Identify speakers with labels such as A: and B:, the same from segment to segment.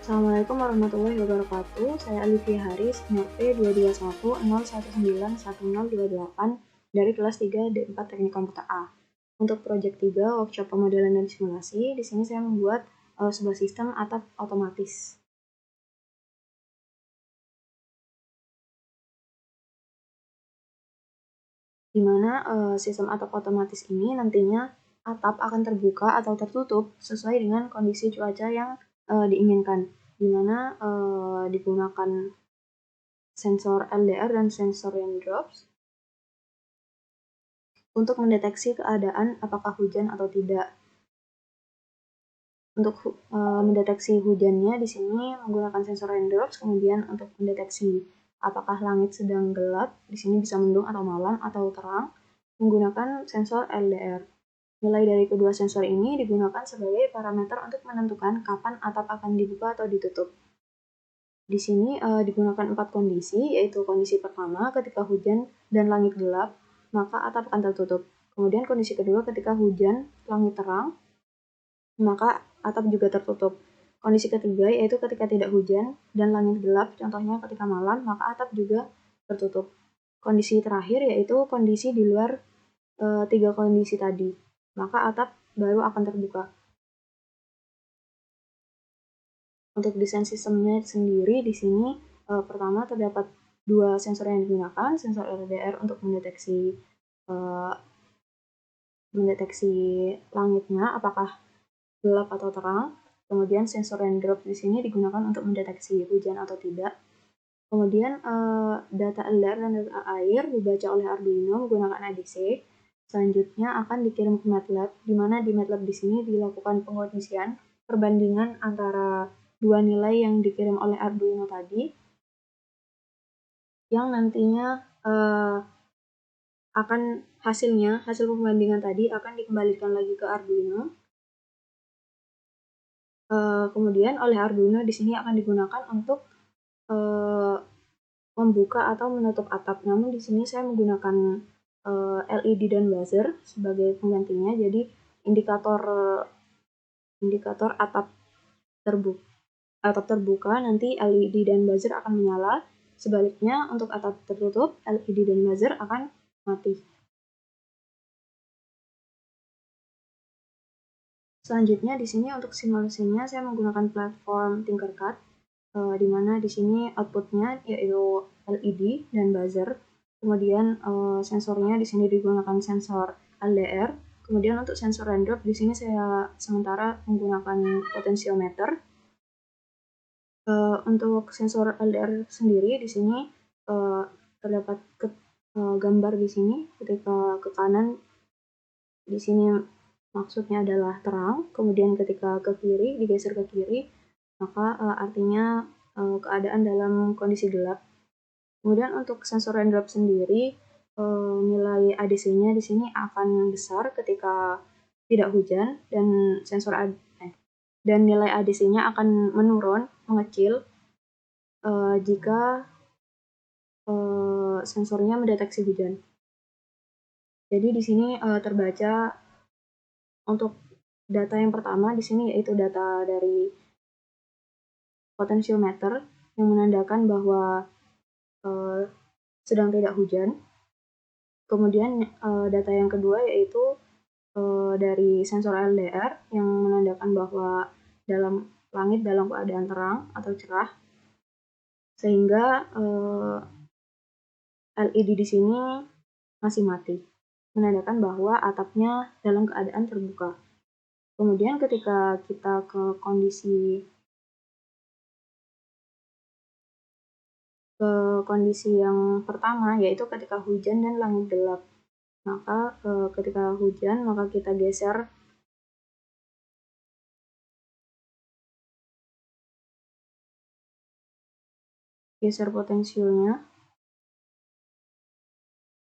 A: Assalamualaikum warahmatullahi wabarakatuh. Saya Alifia Haris, NRP 22101011028 dari kelas 3 D4 Teknik Komputer A. Untuk proyek 3, workshop pemodelan dan simulasi, di sini saya membuat sebuah sistem atap otomatis. Di mana sistem atap otomatis ini nantinya atap akan terbuka atau tertutup sesuai dengan kondisi cuaca yang diinginkan, di mana digunakan sensor LDR dan sensor raindrops untuk mendeteksi keadaan apakah hujan atau tidak. Untuk mendeteksi hujannya di sini menggunakan sensor raindrops, kemudian untuk mendeteksi apakah langit sedang gelap, di sini bisa mendung atau malam atau terang, menggunakan sensor LDR. Nilai dari kedua sensor ini digunakan sebagai parameter untuk menentukan kapan atap akan dibuka atau ditutup. Di sini digunakan 4 kondisi, yaitu kondisi pertama ketika hujan dan langit gelap, maka atap akan tertutup. Kemudian kondisi kedua ketika hujan, langit terang, maka atap juga tertutup. Kondisi ketiga yaitu ketika tidak hujan dan langit gelap, contohnya ketika malam, maka atap juga tertutup. Kondisi terakhir yaitu kondisi di luar 3 kondisi tadi, maka atap baru akan terbuka. Untuk desain sistemnya sendiri di sini pertama terdapat 2 sensor yang digunakan, sensor LDR untuk mendeteksi langitnya apakah gelap atau terang. Kemudian sensor raindrop di sini digunakan untuk mendeteksi hujan atau tidak. Kemudian data LDR dan data air dibaca oleh Arduino menggunakan ADC. Selanjutnya akan dikirim ke MATLAB, di mana di MATLAB di sini dilakukan pengkondisian perbandingan antara dua nilai yang dikirim oleh Arduino tadi, yang nantinya hasil pembandingan tadi akan dikembalikan lagi ke Arduino. Kemudian oleh Arduino di sini akan digunakan untuk membuka atau menutup atap. Namun di sini saya menggunakan LED dan buzzer sebagai penggantinya. Jadi indikator atap terbuka nanti LED dan buzzer akan menyala. Sebaliknya untuk atap tertutup, LED dan buzzer akan mati. Selanjutnya di sini untuk simulasinya saya menggunakan platform Tinkercad, di mana di sini outputnya yaitu LED dan buzzer. Kemudian sensornya di sini digunakan sensor LDR. Kemudian untuk sensor raindrop di sini saya sementara menggunakan potensiometer. Untuk sensor LDR sendiri di sini terdapat gambar di sini. Ketika ke kanan di sini maksudnya adalah terang, kemudian ketika ke kiri digeser ke kiri maka artinya keadaan dalam kondisi gelap. Kemudian untuk sensor raindrop sendiri nilai ADC-nya di sini akan besar ketika tidak hujan dan nilai ADC-nya akan menurun, mengecil jika sensornya mendeteksi hujan. Jadi di sini terbaca untuk data yang pertama di sini yaitu data dari potensiometer yang menandakan bahwa sedang tidak hujan. Kemudian data yang kedua yaitu dari sensor LDR yang menandakan bahwa langit dalam keadaan terang atau cerah, sehingga LED di sini masih mati, menandakan bahwa atapnya dalam keadaan terbuka. Kemudian ketika kita ke kondisi yang pertama yaitu ketika hujan dan langit gelap, maka ketika hujan maka kita geser potensialnya,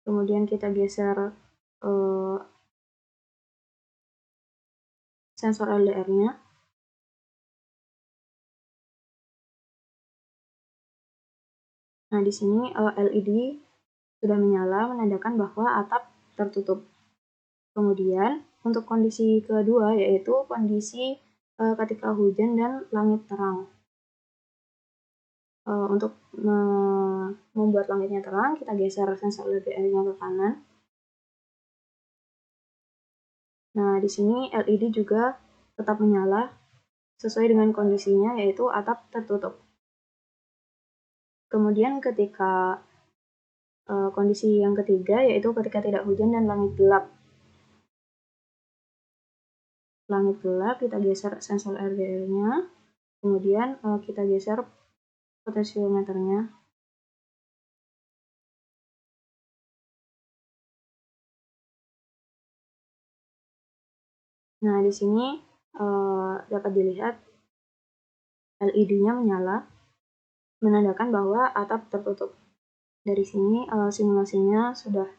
A: kemudian kita geser sensor LDR-nya. Nah, di sini LED sudah menyala menandakan bahwa atap tertutup. Kemudian untuk kondisi kedua yaitu kondisi ketika hujan dan langit terang. untuk membuat langitnya terang, kita geser sensor LDR-nya ke kanan. Nah, di sini LED juga tetap menyala sesuai dengan kondisinya, yaitu atap tertutup. Kemudian ketika kondisi yang ketiga, yaitu ketika tidak hujan dan langit gelap. Langit gelap, kita geser sensor RDR-nya, kemudian kita geser potensiometernya. Nah, di sini dapat dilihat LED-nya menyala, menandakan bahwa atap tertutup. Dari sini simulasinya sudah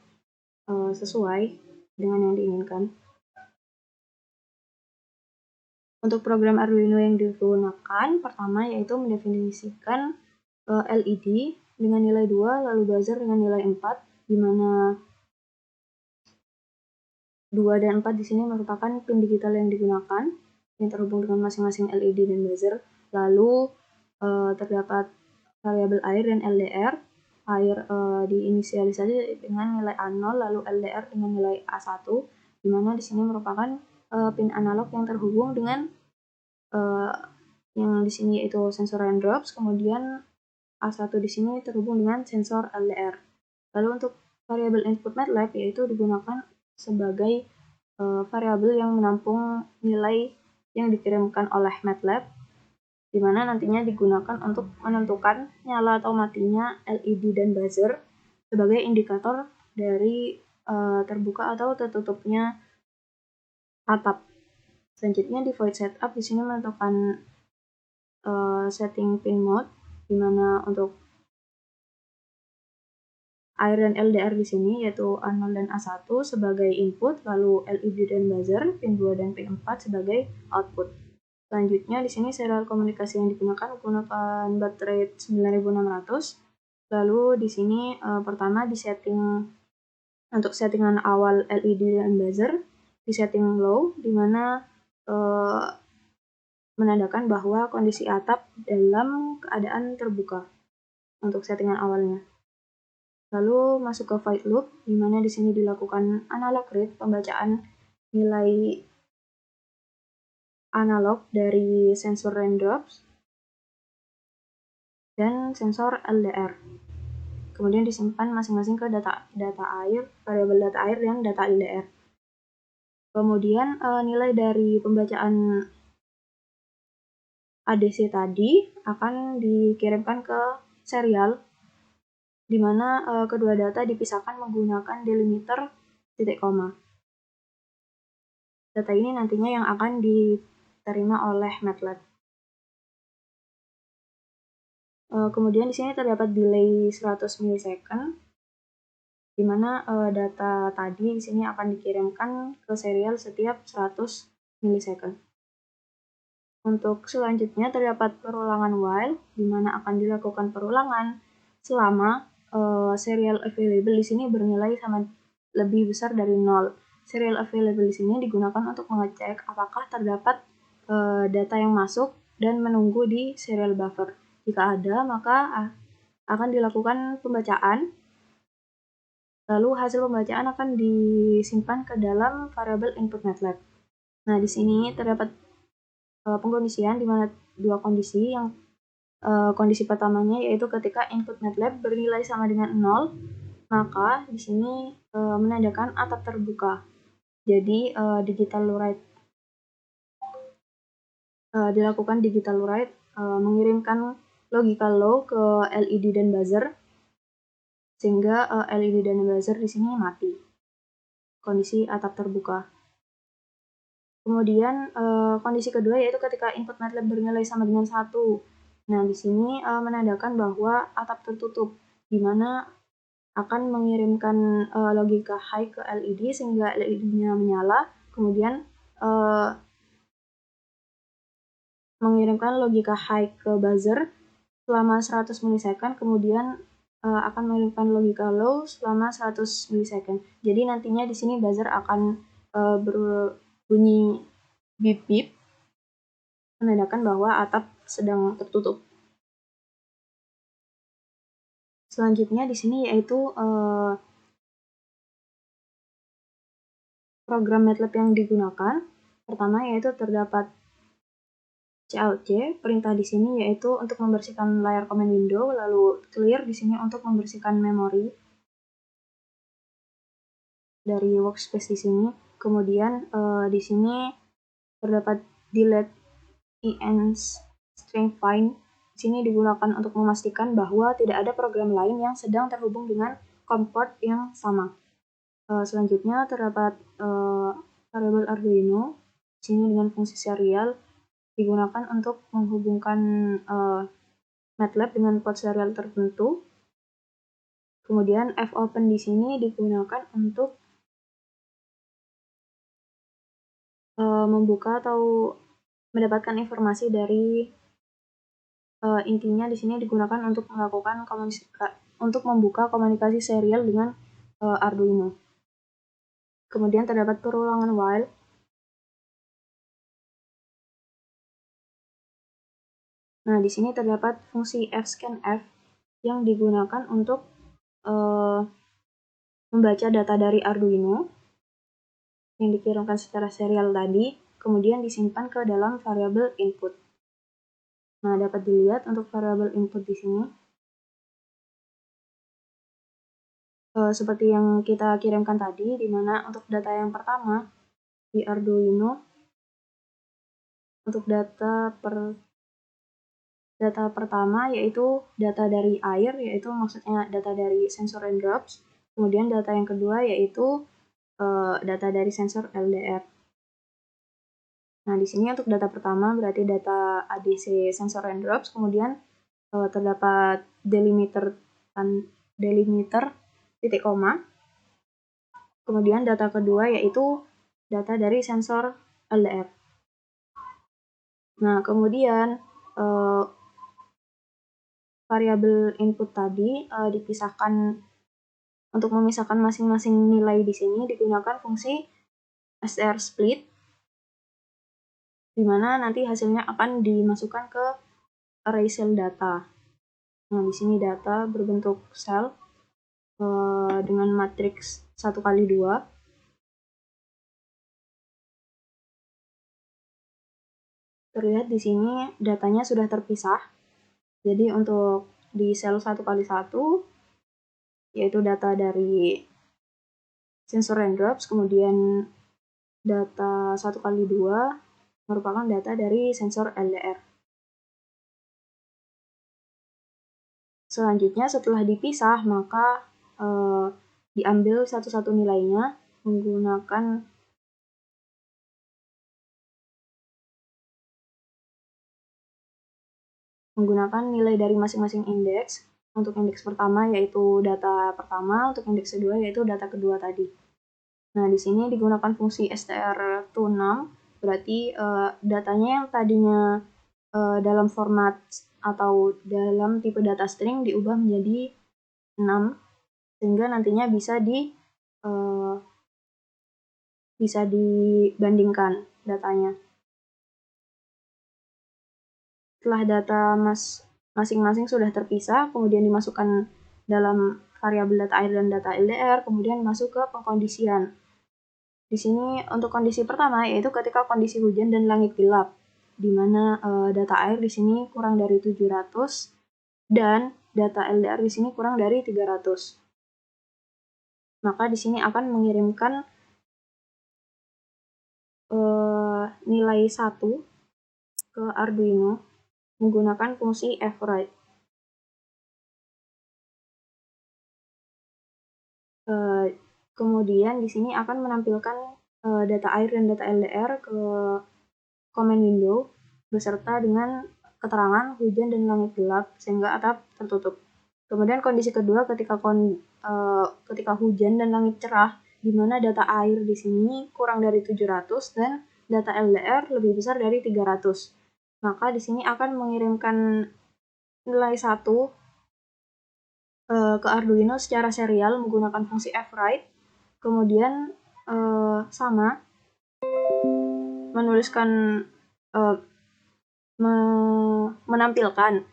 A: sesuai dengan yang diinginkan. Untuk program Arduino yang digunakan, pertama yaitu mendefinisikan LED dengan nilai 2, lalu buzzer dengan nilai 4, di mana 2 dan 4 di sini merupakan pin digital yang digunakan, yang terhubung dengan masing-masing LED dan buzzer. Lalu terdapat variabel air dan LDR. Air diinisialisasi dengan nilai A0, lalu LDR dengan nilai A1, di mana di sini merupakan pin analog yang terhubung dengan yang di sini yaitu sensor raindrops, kemudian A1 di sini terhubung dengan sensor LDR. Lalu untuk variabel input MATLAB yaitu digunakan sebagai variabel yang menampung nilai yang dikirimkan oleh MATLAB, di mana nantinya digunakan untuk menentukan nyala atau matinya LED dan buzzer sebagai indikator dari terbuka atau tertutupnya atap. Selanjutnya di void setup di sini menentukan setting pin mode, di mana untuk air dan LDR di sini yaitu A0 dan A1 sebagai input, lalu LED dan buzzer pin 2 dan pin 4 sebagai output. Selanjutnya di sini serial komunikasi yang digunakan menggunakan baud rate 9600. Lalu di sini pertama di setting untuk settingan awal LED dan buzzer di setting low, di mana menandakan bahwa kondisi atap dalam keadaan terbuka untuk settingan awalnya. Lalu masuk ke void loop, di mana di sini dilakukan analog read, pembacaan nilai analog dari sensor raindrops dan sensor LDR. Kemudian disimpan masing-masing ke data air, variabel data air dan data LDR. Kemudian nilai dari pembacaan ADC tadi akan dikirimkan ke serial, di mana kedua data dipisahkan menggunakan delimiter titik koma. Data ini nantinya yang akan diterima oleh MATLAB. Kemudian di sini terdapat delay 100 milisecond, di mana data tadi di sini akan dikirimkan ke serial setiap 100 milisecond. Untuk selanjutnya terdapat perulangan while, di mana akan dilakukan perulangan selama serial available di sini bernilai sama lebih besar dari 0. Serial available di sini digunakan untuk mengecek apakah terdapat data yang masuk dan menunggu di serial buffer. Jika ada, maka akan dilakukan pembacaan. Lalu hasil pembacaan akan disimpan ke dalam variabel input MATLAB. Nah, di sini terdapat pengkondisian di mana dua kondisi. Yang kondisi pertamanya yaitu ketika input MATLAB bernilai sama dengan 0, maka di sini menandakan atap terbuka. Jadi digital write dilakukan digital write mengirimkan logical low ke LED dan buzzer, sehingga LED dan buzzer di sini mati. Kondisi atap terbuka. Kemudian kondisi kedua yaitu ketika input MATLAB bernilai sama dengan 1. Nah, di sini menandakan bahwa atap tertutup, di mana akan mengirimkan logika high ke LED sehingga LED-nya menyala, kemudian mengirimkan logika high ke buzzer selama 100 milisecond, kemudian akan mengirimkan logika low selama 100 milisecond. Jadi nantinya di sini buzzer akan berbunyi bip-bip, menandakan bahwa atap sedang tertutup. Selanjutnya di sini yaitu program MATLAB yang digunakan. Pertama yaitu terdapat CLC, perintah di sini yaitu untuk membersihkan layar command window, lalu clear di sini untuk membersihkan memori dari workspace di sini. Kemudian di sini terdapat delete env string find. Di sini digunakan untuk memastikan bahwa tidak ada program lain yang sedang terhubung dengan COM port yang sama. Selanjutnya terdapat variabel Arduino. Di sini dengan fungsi serial digunakan untuk menghubungkan MATLAB dengan port serial tertentu. Kemudian fopen di sini digunakan untuk membuka atau mendapatkan informasi dari intinya di sini digunakan untuk melakukan untuk membuka komunikasi serial dengan Arduino. Kemudian terdapat perulangan while. Nah, di sini terdapat fungsi fscanf yang digunakan untuk membaca data dari Arduino yang dikirimkan secara serial tadi, kemudian disimpan ke dalam variabel input. Nah, dapat dilihat untuk variabel input di sini. Seperti yang kita kirimkan tadi, di mana untuk data yang pertama di Arduino, untuk data pertama yaitu data dari air, yaitu maksudnya data dari sensor and drops. Kemudian data yang kedua yaitu data dari sensor LDR. Nah, di sini untuk data pertama berarti data ADC sensor and drops, kemudian terdapat delimiter titik koma. Kemudian data kedua yaitu data dari sensor LDR. Nah, kemudian variabel input tadi dipisahkan. Untuk memisahkan masing-masing nilai di sini digunakan fungsi str split, di mana nanti hasilnya akan dimasukkan ke array cell data. Nah, di sini data berbentuk sel dengan matriks 1x2. Terlihat di sini datanya sudah terpisah. Jadi untuk di sel 1x1 yaitu data dari sensor and drops, kemudian data 1x2 merupakan data dari sensor LDR. Selanjutnya setelah dipisah maka diambil satu-satu nilainya menggunakan nilai dari masing-masing indeks. Untuk indeks pertama yaitu data pertama, untuk indeks kedua yaitu data kedua tadi. Nah, di sini digunakan fungsi str26, berarti datanya yang tadinya dalam format atau dalam tipe data string diubah menjadi 6, sehingga nantinya bisa dibandingkan datanya. Setelah data masing-masing sudah terpisah, kemudian dimasukkan dalam variabel data air dan data LDR, kemudian masuk ke pengkondisian. Di sini untuk kondisi pertama yaitu ketika kondisi hujan dan langit gelap, di mana data air di sini kurang dari 700 dan data LDR di sini kurang dari 300. Maka di sini akan mengirimkan nilai 1 ke Arduino menggunakan fungsi fwrite. Kemudian di sini akan menampilkan data air dan data LDR ke command window beserta dengan keterangan hujan dan langit gelap sehingga atap tertutup. Kemudian kondisi kedua ketika hujan dan langit cerah, di mana data air di sini kurang dari 700 dan data LDR lebih besar dari 300. Maka di sini akan mengirimkan nilai 1 ke Arduino secara serial menggunakan fungsi fwrite. Kemudian sama menuliskan menampilkan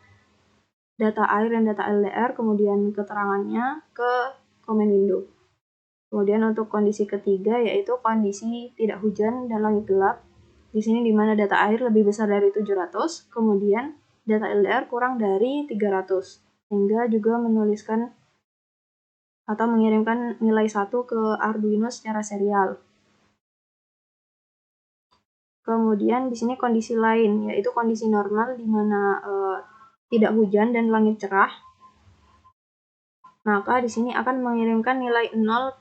A: data air dan data LDR, kemudian keterangannya ke command window. Kemudian untuk kondisi ketiga yaitu kondisi tidak hujan dan langit gelap. Di sini di mana data air lebih besar dari 700, kemudian data LDR kurang dari 300, sehingga juga menuliskan atau mengirimkan nilai 1 ke Arduino secara serial. Kemudian di sini kondisi lain, yaitu kondisi normal di mana tidak hujan dan langit cerah. Maka di sini akan mengirimkan nilai 0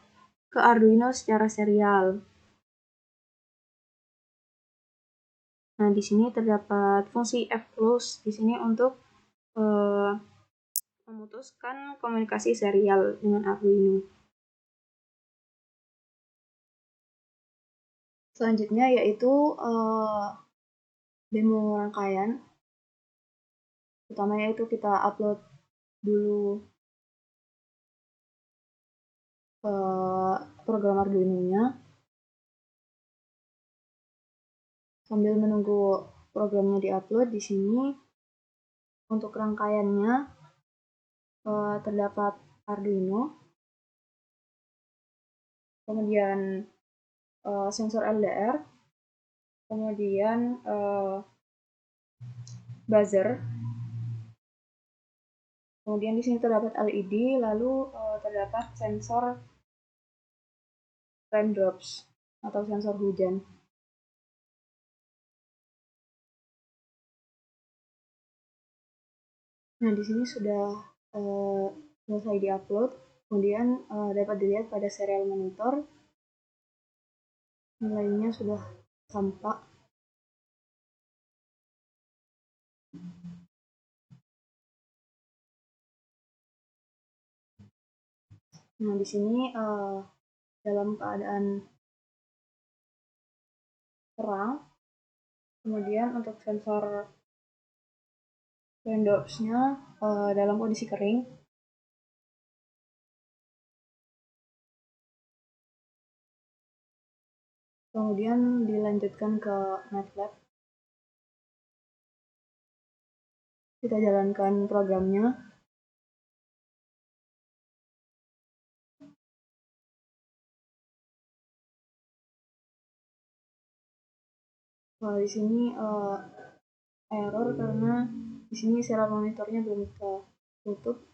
A: ke Arduino secara serial. Nah, di sini terdapat fungsi fclose di sini untuk memutuskan komunikasi serial dengan Arduino. Selanjutnya yaitu demo rangkaian. Pertama yaitu kita upload dulu program Arduino-nya. Sambil menunggu programnya diupload, di sini untuk rangkaiannya terdapat Arduino, kemudian sensor LDR, kemudian buzzer, kemudian di sini terdapat LED, lalu terdapat sensor raindrops atau sensor hujan. Nah, di sini sudah selesai diupload, kemudian dapat dilihat pada serial monitor nilainya sudah tampak. Nah, di sini dalam keadaan terang, kemudian untuk sensor raindrops-nya dalam kondisi kering. Kemudian dilanjutkan ke MATLAB. Kita jalankan programnya. Di sini error karena di sini serial monitornya belum kita tutup.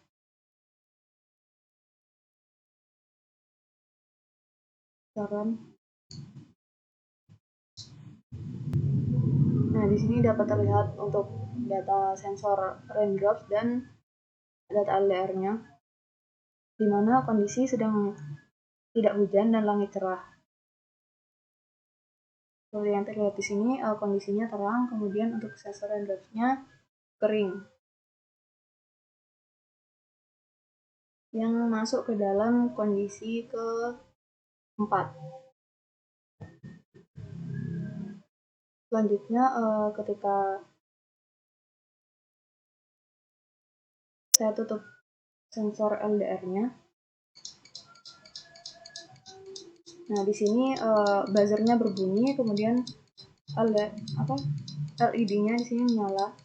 A: Nah, di sini dapat terlihat untuk data sensor raindrops dan data LDR-nya, di mana kondisi sedang tidak hujan dan langit cerah. Seperti yang terlihat di sini, kondisinya terang, kemudian untuk sensor raindrops-nya kering, yang masuk ke dalam kondisi keempat. Selanjutnya, ketika saya tutup sensor LDR-nya, nah di sini buzzernya berbunyi, kemudian LED-nya di sini menyala.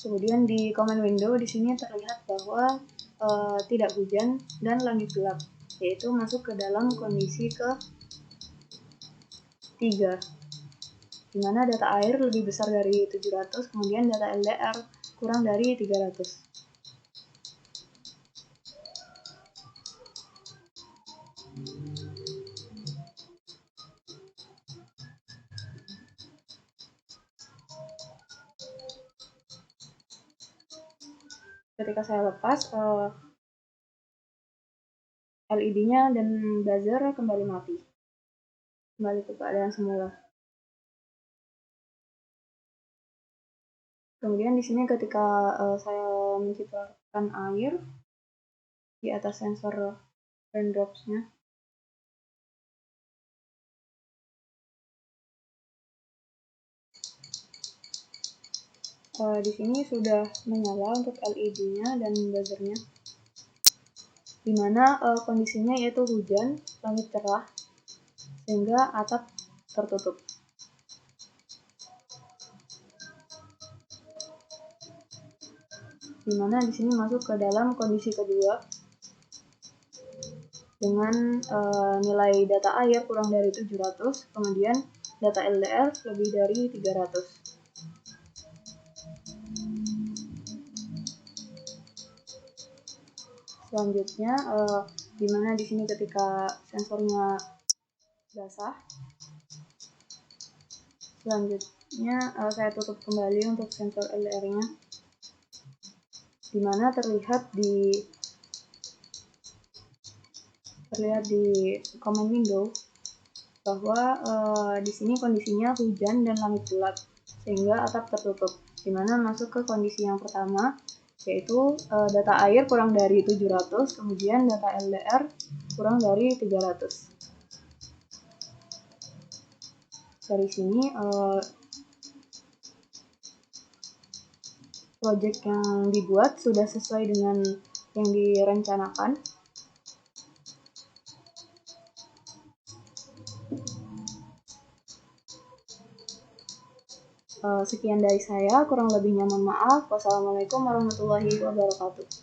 A: Kemudian di command window di sini terlihat bahwa tidak hujan dan langit gelap, yaitu masuk ke dalam kondisi ke-3, di mana data air lebih besar dari 700, kemudian data LDR kurang dari 300. Ketika saya lepas, LED-nya dan buzzer kembali mati, kembali ke keadaan semula. Kemudian di sini ketika saya mencipratan air di atas sensor raindrops-nya, di sini sudah menyala untuk LED-nya dan buzzernya, di mana kondisinya yaitu hujan, langit cerah, sehingga atap tertutup. dimana di sini masuk ke dalam kondisi kedua dengan nilai data air kurang dari 700, kemudian data LDR lebih dari 300. Selanjutnya, dimana di sini ketika sensornya basah. Selanjutnya saya tutup kembali untuk sensor LDR-nya, dimana terlihat di command window bahwa di sini kondisinya hujan dan langit gelap sehingga atap tertutup, dimana masuk ke kondisi yang pertama, yaitu data air kurang dari 700, kemudian data LDR kurang dari 300. Dari sini project yang dibuat sudah sesuai dengan yang direncanakan. Sekian dari saya, kurang lebihnya mohon maaf. Wassalamualaikum warahmatullahi wabarakatuh.